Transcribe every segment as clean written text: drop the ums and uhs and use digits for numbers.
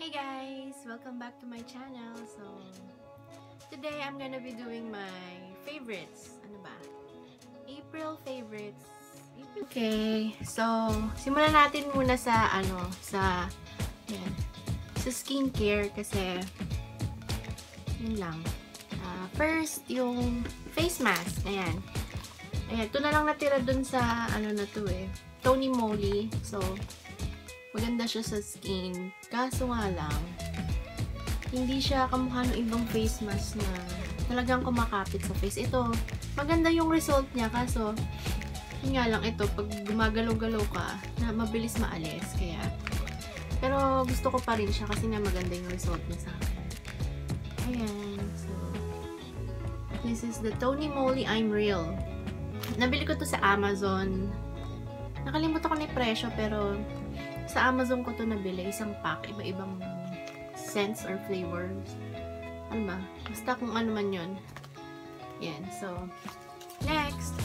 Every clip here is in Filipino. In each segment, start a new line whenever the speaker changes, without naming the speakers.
Hey guys! Welcome back to my channel. So, today I'm gonna be doing my favorites. Ano ba? April favorites. Okay. So, simulan natin muna sa sa skincare kasi yun lang. First, yung face mask. Ayan. Ito na lang natira dun sa na to Tony Moly. So, maganda siya sa skin. Kaso nga lang, hindi siya kamukha ng ibang face mask na talagang kumakapit sa face. Ito, maganda yung result niya. Kaso, yun nga lang ito, pag gumagalaw-galaw ka, na mabilis maalis. Kaya, pero gusto ko pa rin siya kasi nga maganda yung result niya sa akin. Ayan. So, this is the Tony Moly I'm Real. Nabili ko to sa Amazon. Nakalimutan ko na yung presyo, pero sa Amazon ko to nabili, isang pack, iba-ibang scents or flavors. Ano ba? Basta kung ano man yun. Yan. So, next.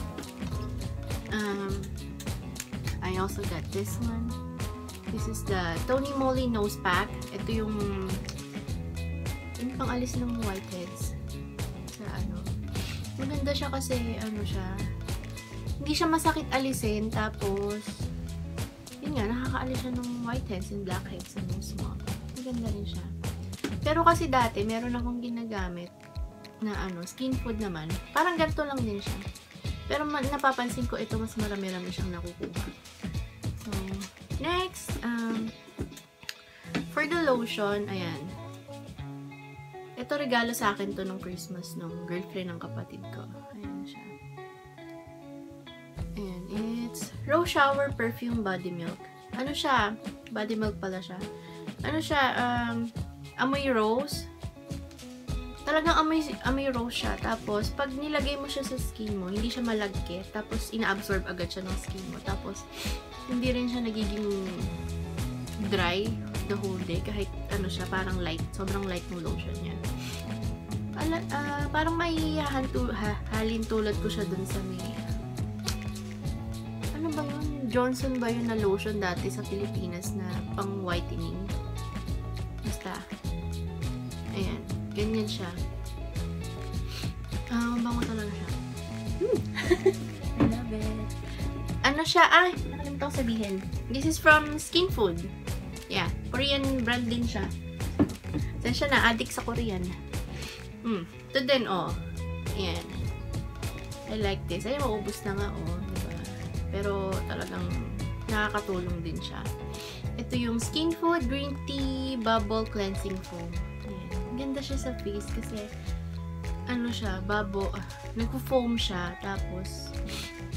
I also got this one. This is the Tony Moly Nose Pack. Ito yung pang-alis ng whiteheads. Sa maganda siya kasi, hindi siya masakit alisin, tapos yun nga, nakakaalis siya ng whiteheads and blackheads sa nose mo. Maganda rin siya. Pero kasi dati, meron akong ginagamit na skin food naman. Parang ganito lang din siya. Pero napapansin ko ito, mas marami-rami siyang nakukuha. So, next, for the lotion, ayan. Ito regalo sa akin to nung Christmas nung girlfriend ng kapatid ko. Ayan siya. Ayan, it's Rose Shower Perfume Body Milk. Ano siya? Body milk pala siya. Ano siya? Amoy rose. Talagang amoy rose siya. Tapos, pag nilagay mo siya sa skin mo, hindi siya malagkit. Tapos, ina-absorb agad siya ng skin mo. Tapos, hindi rin siya nagiging dry the whole day. Kahit siya, parang light. Sobrang light ng lotion niya. Parang may halin tulad ko siya dun sa may ba yun? Johnson ba yun na lotion dati sa Pilipinas na pang whitening? Basta. Ayan. Ganyan siya. Bango talaga siya. I love it. Ano siya? Nakalimutan ko sabihin. This is from Skin Food. Yeah. Korean brand din siya. Saan siya na? Addict sa Korean. Ito din, Ayan. I like this. Ay, maubos na nga, Diba? Pero talagang nakakatulong din siya. Ito yung Skin Food Green Tea Bubble Cleansing Foam. Ayan. Ganda siya sa face kasi siya, nagpo-foam siya. Tapos,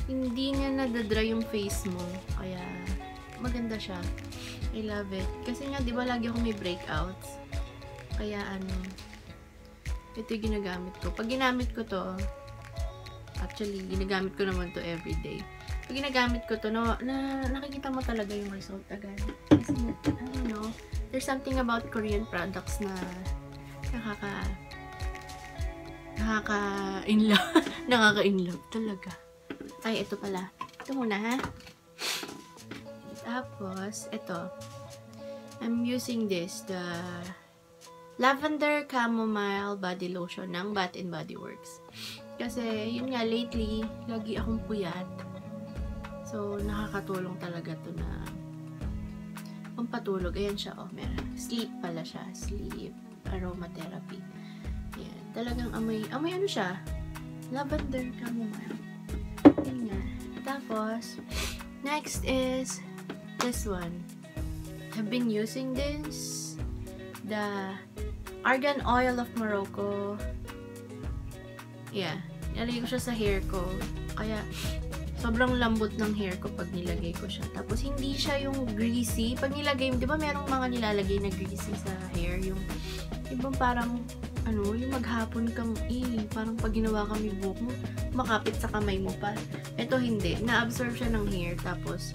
hindi nga nadadry yung face mo. Kaya, maganda siya. I love it. Kasi nga, di ba lagi ako may breakouts? Kaya ito yung ginagamit ko. Pag ginamit ko to, actually, ginagamit ko naman to everyday. Pag ginagamit ko to, nakikita mo talaga yung result agad. Kasi, I don't know, there's something about Korean products na nakaka-inlove talaga. Ay, ito pala. Ito muna, ha? Tapos, ito. I'm using this, the Lavender Chamomile Body Lotion ng Bath & Body Works. Kasi, yun nga, lately, lagi akong puyat. So, nakakatulong talaga to na pampatulog. Ayan siya, meron. Sleep pala siya. Sleep aromatherapy. Ayan. Talagang amoy siya? Lavender chamomile. Ayan nga. Tapos, next is this one. I've been using this. The Argan Oil of Morocco. Yeah. Nilagay ko siya sa hair ko. Kaya, sobrang lambot ng hair ko pag nilagay ko siya. Tapos, hindi siya yung greasy. Pag nilagay, di ba merong mga nilalagay na greasy sa hair? Yung parang, yung maghapon kang, parang pag ginawa kami buhok mo, makapit sa kamay mo pa. Ito hindi. Na-absorb siya ng hair. Tapos,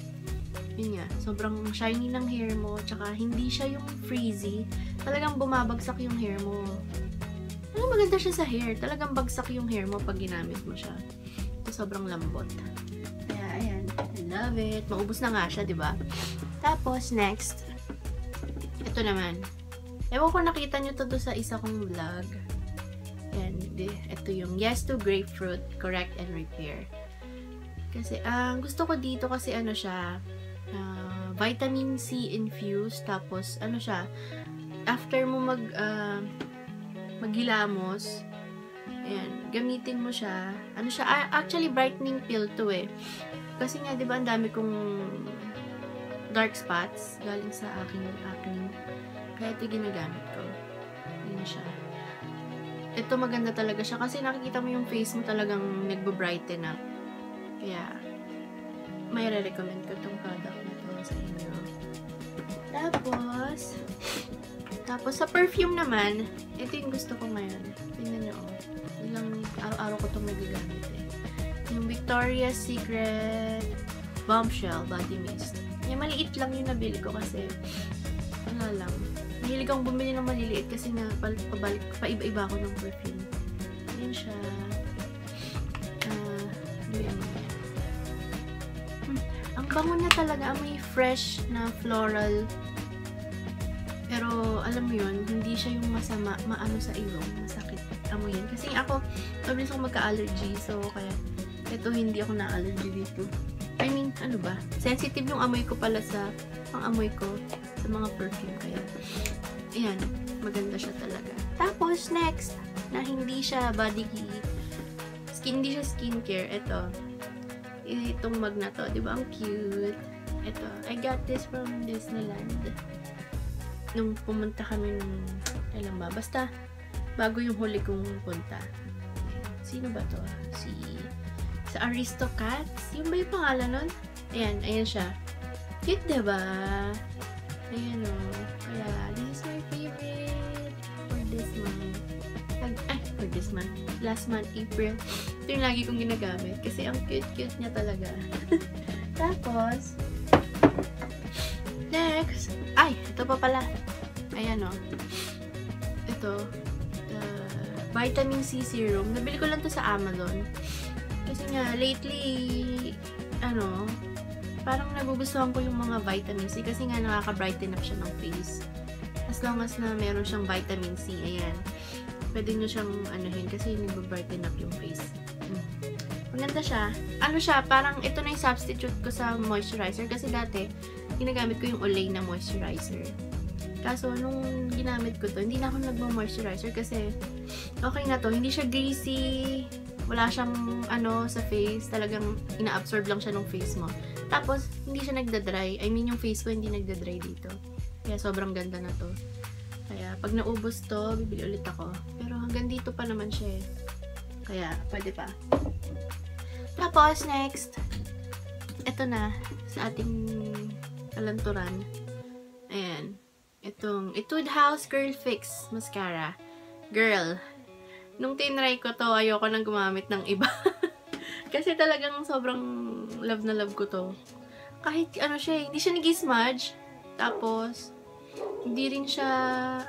yun nga, sobrang shiny ng hair mo. Tsaka, hindi siya yung frizzy. Talagang bumabagsak yung hair mo. Maganda siya sa hair. Talagang bagsak yung hair mo pag ginamit mo siya. Ito, sobrang lambot. Ayan. I love it. Maubos na nga siya, diba? Tapos, next. Ito naman. Ewan ko nakita nyo to doon sa isa kong vlog. Yan, ito yung Yes to Grapefruit, Correct and Repair. Kasi, gusto ko dito kasi ano siya, vitamin C infused, tapos ano siya, after mo maghilamos, ayan, gamitin mo siya, ano siya, actually brightening pill to eh. Kasi nga, di ba, ang dami kong dark spots galing sa aking acne. Kaya ito ginagamit ko. Ayan siya. Ito maganda talaga siya kasi nakikita mo yung face mo talagang nagbo-brighten up. Kaya, may re-recommend ko itong product na to sa inyo. Tapos sa perfume naman, ito yung gusto ko ngayon. Tingnan nyo, ilang araw-araw ko itong nagagamit eh. Yung Victoria's Secret Bombshell Body Mist. Yung maliit lang yung nabili ko kasi, wala lang. Mahilig akong bumili ng maliliit kasi nga paiba-iba ako ng perfume. Ayan siya. Ang bango na talaga. May fresh na floral. Pero, alam mo yun, hindi siya yung masama, maano sa ilong. Masakit amoyin. Kasi ako, mabilis ako magka-allergy. So, kaya, ito hindi ako na-allergy dito. I mean, ano ba? Sensitive yung amoy ko pala sa pang-amoy ko sa mga perfume. Kaya, ayan, maganda siya talaga. Tapos, next, na hindi siya body heat, hindi siya skincare, itong mug na to, di ba? Ang cute. Ito, I got this from Disneyland. Nung pumunta kami kailan ba? Basta, bago yung huli kong punta. Sino ba to? Sa Aristocats? Yung ba yung pangalan nun? Ayan siya. Cute, diba? Ayan o. Kaya, this is my favorite for this month. For this month. Last month, April. Ito yung lagi kong ginagamit. Kasi ang cute-cute niya talaga. Tapos, next. Ito pa pala. Ayan o. Ito. Vitamin C Serum. Nabili ko lang to sa Amazon. Kasi nga, lately, parang nagugustuhan ko yung mga vitamin C kasi nga nakaka-brighten up siya ng face. As long as na meron siyang vitamin C, ayan. Pwede nyo siyang anuhin kasi nag-brighten up yung face. Maganda siya. Parang ito na yung substitute ko sa moisturizer kasi dati, ginagamit ko yung Olay na moisturizer. Kaso, nung ginamit ko to, hindi na ako nagmo-moisturizer kasi okay na to. Hindi siya greasy. Wala siyang sa face. Talagang ina-absorb lang siya ng face mo. Tapos, hindi siya nagda-dry. I mean, yung face ko hindi nagda-dry dito. Kaya sobrang ganda na to. Kaya, pag naubos to, bibili ulit ako. Pero hanggang dito pa naman siya eh. Kaya, pwede pa. Tapos, next. Ito na. Sa ating kalanturan. Ayan. Itong Etude House Curl Fix Mascara. Girl. Nung tinry ko to, ayoko nang gumamit ng iba. Kasi talagang sobrang love na love ko to. Kahit siya, hindi siya nag-smudge. Tapos, hindi rin siya,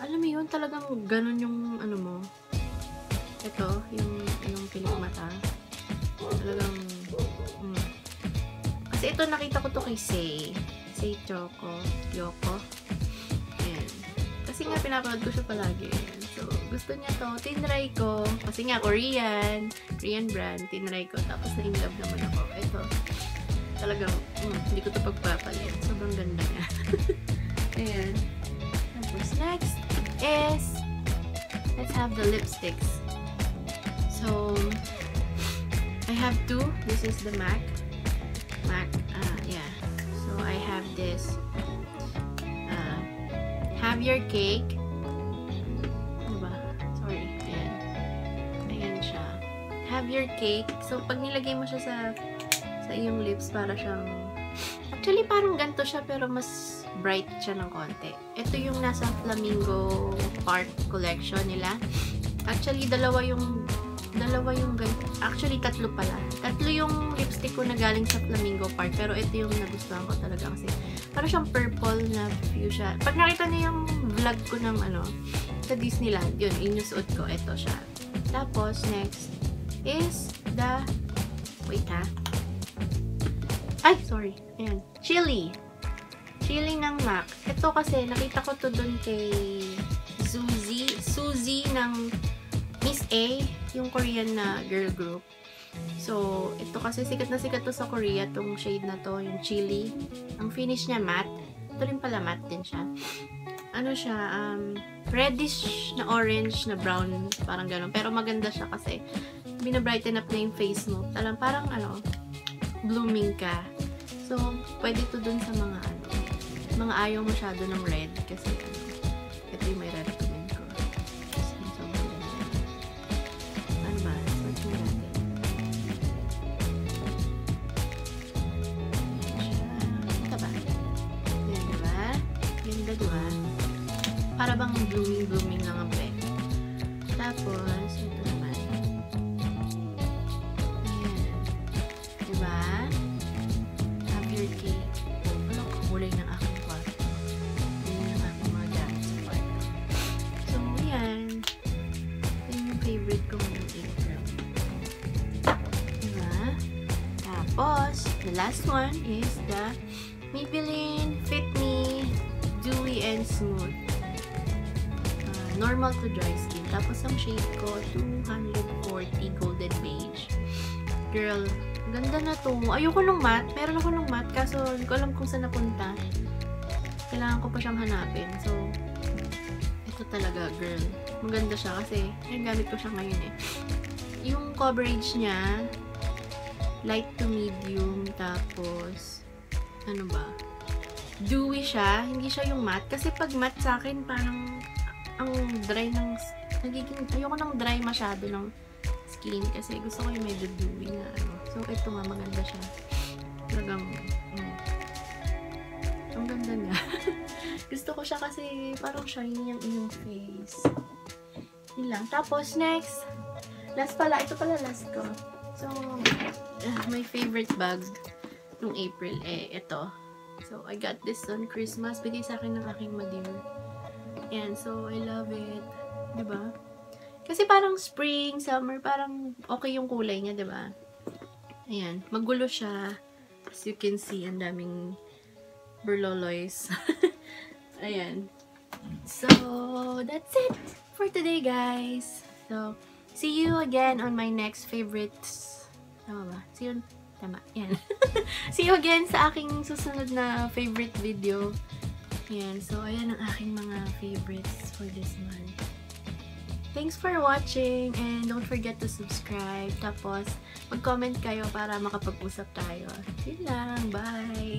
alam mo yun, talagang ganun yung mo. Ito, yung pilik mata. Talagang, Kasi ito, nakita ko to kay Say Yoko. Ayan. Kasi nga, pinapanood ko siya palagi. So, gusto niya to. Tinry ko. Kasi nga, Korean brand. Tinry ko. Tapos, na-inlove naman ako. Ito. Talagang, hindi ko to pagpapalit. Sobrang ganda niya. Ayan. Tapos, next is, let's have the lipsticks. So, I have two. This is the MAC. Yeah. So, I have this Have Your Cake. Have Your Cake. So, pag nilagay mo siya sa iyong lips, para siyang, actually, parang ganito siya, pero mas bright siya ng konti. Ito yung nasa Flamingo Park collection nila. Actually, dalawa yung actually, tatlo pala. Tatlo yung lipstick ko na galing sa Flamingo Park, pero ito yung nagustuhan ko talaga kasi parang siyang purple na fuchsia. Pag nakita niyo yung vlog ko ng sa Disneyland, yun yung suot ko. Ito siya. Tapos, next is the, wait ha. Sorry. Ayan. Chili ng MAC. Ito kasi, nakita ko to dun kay Suzy ng Miss A, yung Korean na girl group. So, ito kasi sikat na sikat to sa Korea, tong shade na to, yung chili. Ang finish niya matte. Ito rin pala matte din siya. Ano siya, reddish na orange na brown, parang gano'n. Pero maganda siya kasi binabrighten up na yung face mo. Parang blooming ka. So, pwede to dun sa mga ayaw masyado ng red kasi ito yung may recommend ko. So, ano ba? Swatch mo natin. Ito ba? Yan, diba? Ganda, diba? Para bang blooming lang ang pek. Tapos, ito naman. Ayan. Diba? Have your cake. Ano ang kulay ng aking kwarto? Yan ang aking mga gamit sa kwarto. So, yan. Yan yung favorite ko ngayong April. Diba? Tapos, the last one is the Maybelline Fit Me Dewy and Smooth. Normal to dry skin. Tapos ang shade ko, 240 Golden Beige. Girl, ganda na to. Ayoko nung matte. Meron ako nung matte, kaso hindi ko alam kung saan napunta. Kailangan ko pa siyang hanapin. So, ito talaga, girl. Maganda siya kasi, yung gamit ko siya ngayon eh. Yung coverage niya, light to medium, tapos, ano ba? Dewy siya. Hindi siya yung matte. Kasi pag matte sa akin, parang ang dry ng ayoko nang dry masyado ng skin kasi gusto ko yung medyo dewy na So, ito nga, maganda siya. Talagang, ang ganda niya. Gusto ko siya kasi parang shiny yung inyong face. Yun lang. Tapos, next. Last pala. Ito pala last ko. So, my favorite bag nung April, ito. So, I got this on Christmas. Bigay sa akin ng aking ma-dear. Yan, so I love it. Diba? Kasi parang spring, summer, parang okay yung kulay niya, diba? Ayan, magulo siya. As you can see, ang daming burloloys. Ayan. So, that's it for today, guys. So, see you again on my next favorites. Tama ba? See you, tama. Yan. See you again sa aking susunod na favorite video. Yan. So, ayan ang aking mga favorites for this month. Thanks for watching and don't forget to subscribe. Tapos, mag-comment kayo para makapag-usap tayo. Yun lang. Bye!